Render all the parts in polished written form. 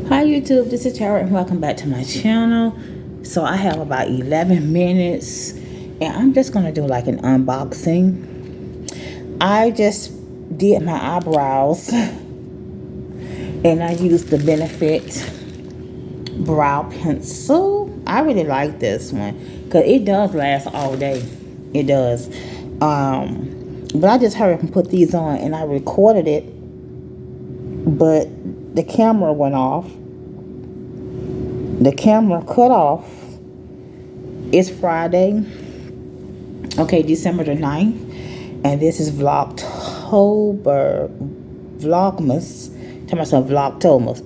Hi YouTube, this is Tara and welcome back to my channel. So I have about 11 minutes and I'm just going to do like an unboxing. I just did my eyebrows and I used the Benefit brow pencil. I really like this one because it does last all day. It does. But I just hurried up and put these on and I recorded it, but the camera went off. The camera cut off. It's Friday, okay, December the 9th, and this is Vlogmas. Tell myself Vlogtomas.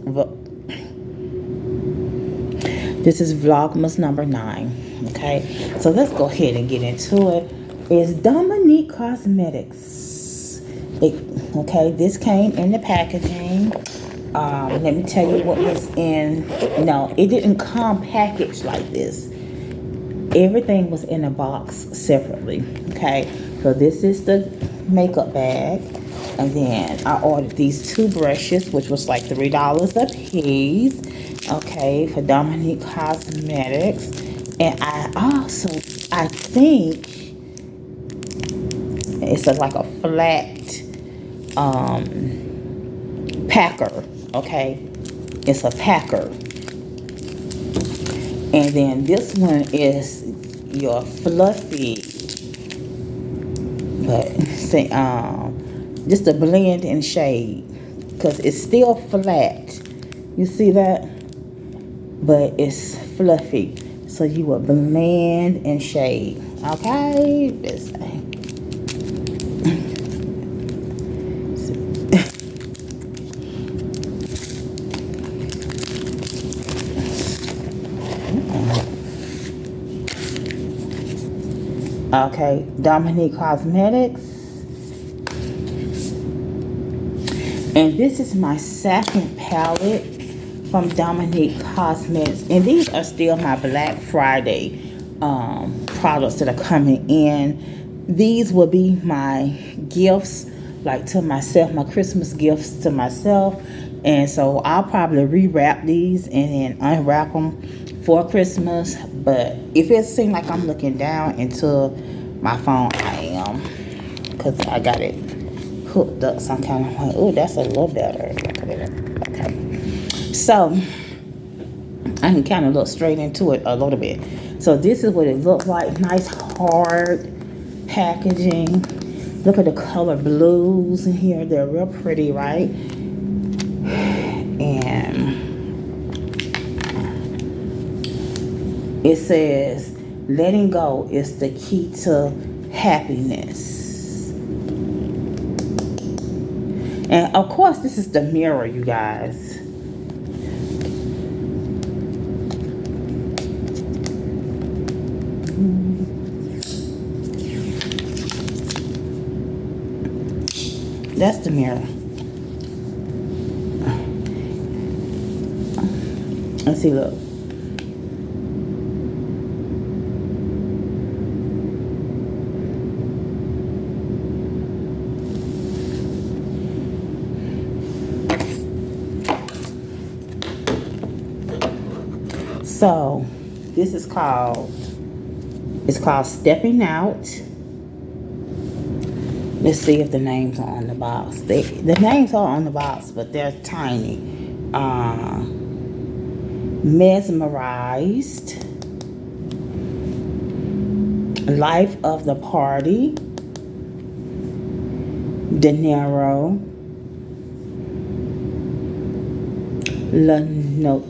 This is Vlogmas number 9. Okay, so let's go ahead and get into it. It's Dominique Cosmetics. Okay, this came in the packaging. Let me tell you what was in. No, it didn't come packaged like this. Everything was in a box separately. Okay, so this is the makeup bag, and then I ordered these 2 brushes, which was like $3 a piece. Okay, for Dominique Cosmetics, and I think it's like a flat packer. Okay, it's a packer. And then this one is your fluffy, but say just a blend and shade, because it's still flat. You see that? But it's fluffy, so you will blend and shade. Okay, this thing. Okay, Dominique Cosmetics. And this is my second palette from Dominique Cosmetics. And these are still my Black Friday products that are coming in. These will be my gifts, like to myself, my Christmas gifts to myself. And so I'll probably rewrap these and then unwrap them for Christmas. But if it seems like I'm looking down into my phone, I am, because I got it hooked up some kind of way. Oh, that's a little better. Okay, so I can kind of look straight into it a little bit. So this is what it looks like. Nice hard packaging. Look at the color blues in here. They're real pretty, right? And it says, letting go is the key to happiness. And of course, this is the mirror, you guys. That's the mirror. Let's see, look. So this is called, it's called Stepping Out. Let's see if the names are on the box. The names are on the box, but they're tiny. Mesmerized, Life of the Party, Dinero, Lanoche,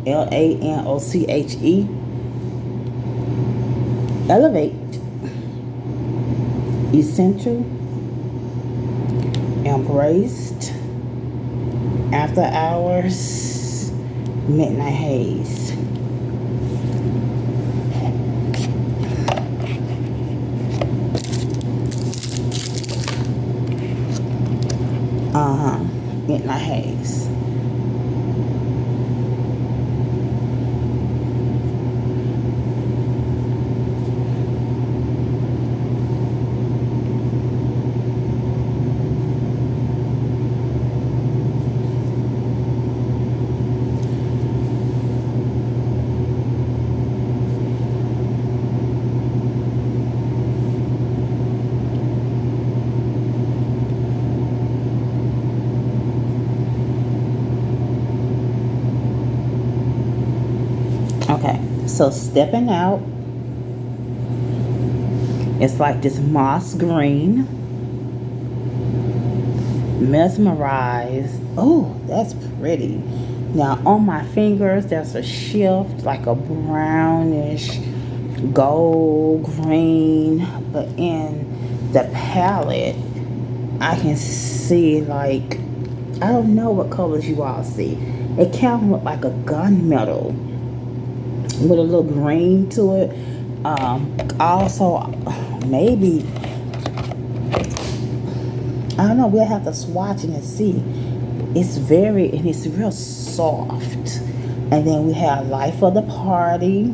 Lanoche, Elevate, Essential, Embraced, After Hours, Midnight Haze. Midnight Haze. Okay, so stepping out, it's like this moss green. Mesmerized. Oh, that's pretty. Now on my fingers, there's a shift, like a brownish gold green, but in the palette, I can see, like, I don't know what colors you all see. It kind of look like a gunmetal with a little green to it. Also, maybe, I don't know, we'll have to swatch it and see. It's real soft. And then we have Life of the Party.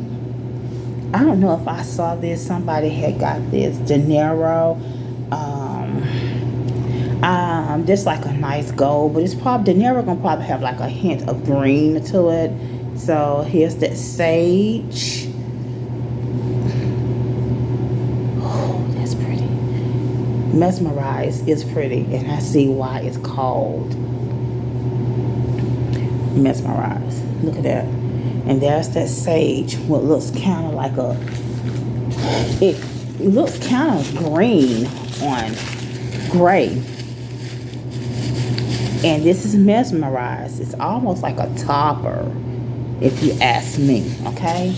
I don't know if I saw this. Somebody had got this. De Niro. Just like a nice gold, but it's probably, De Niro gonna probably have like a hint of green to it. So here's that sage. Oh, that's pretty. Mesmerized is pretty, and I see why it's called Mesmerized. Look at that. And there's that sage, what looks kind of like it looks kind of green on gray. And this is Mesmerized. It's almost like a topper, if you ask me, okay?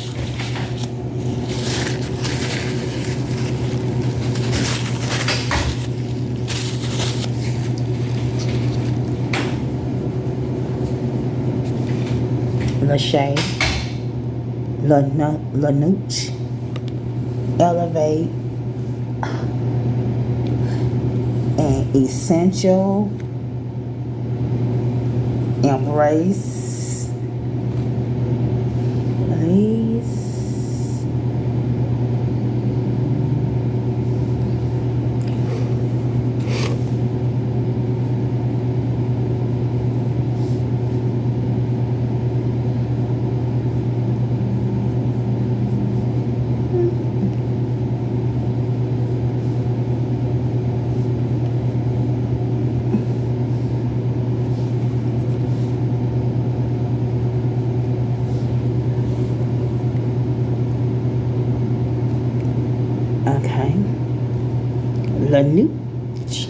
Lachey, Lanuche, Elevate, and Essential, Embrace, Please, okay, Lanuche,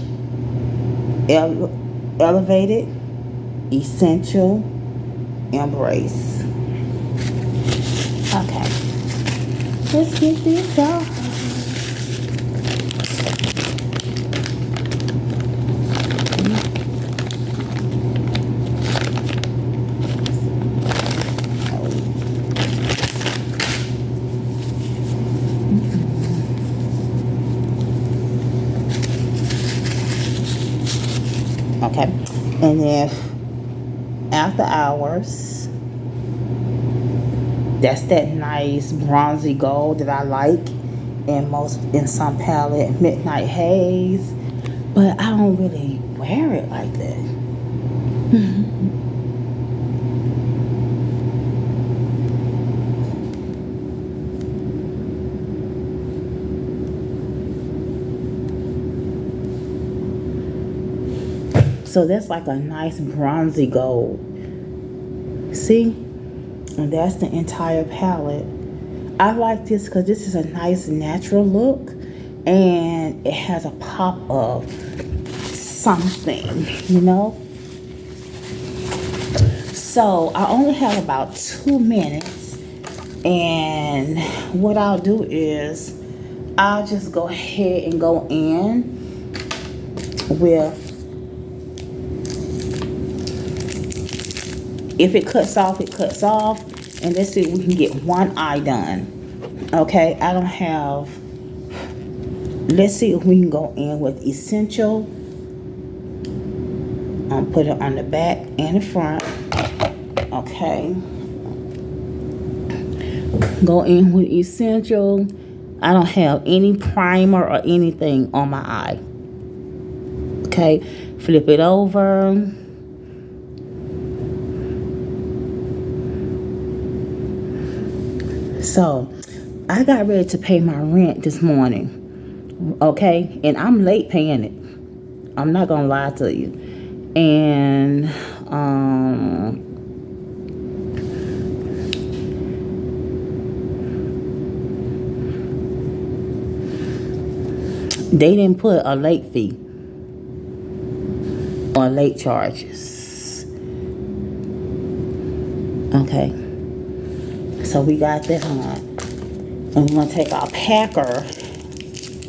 Elevated, Essential, Embrace. Okay, let's get this done. Okay, and then After Hours, that's that nice bronzy gold that I like in some palette. Midnight Haze, but I don't really wear it like that. So that's like a nice bronzy gold. See? And that's the entire palette. I like this because this is a nice natural look. And it has a pop of something, you know? So I only have about 2 minutes. And what I'll do is I'll just go ahead and go in with, if it cuts off, it cuts off. And let's see if we can get one eye done. Okay, I don't have, let's see if we can go in with Essential. I'll put it on the back and the front. Okay. Go in with Essential. I don't have any primer or anything on my eye. Okay, flip it over. So, I got ready to pay my rent this morning, okay? And I'm late paying it. I'm not gonna lie to you. And They didn't put a late fee or late charges. Okay. So we got that on. And we're going to take our packer.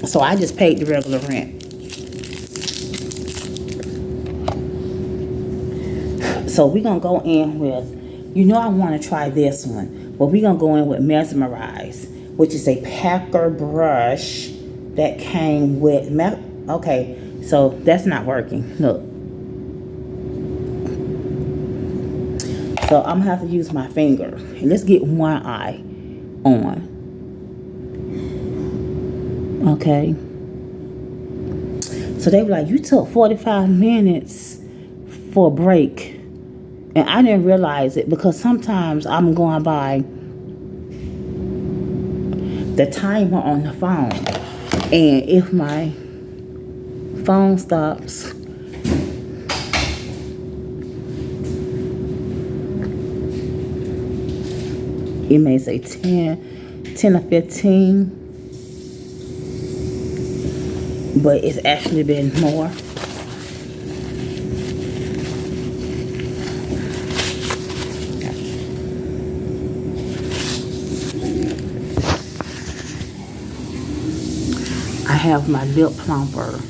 So I just paid the regular rent. So we're going to go in with, I want to try this one. But we're going to go in with Mesmerize, which is a packer brush that came with, okay, so that's not working. Look. So I'm going to have to use my finger. And let's get one eye on. Okay. So they were like, you took 45 minutes for a break. And I didn't realize it because sometimes I'm going by the timer on the phone. And if my phone stops, it may say 10 or 15. But it's actually been more. I have my lip plumper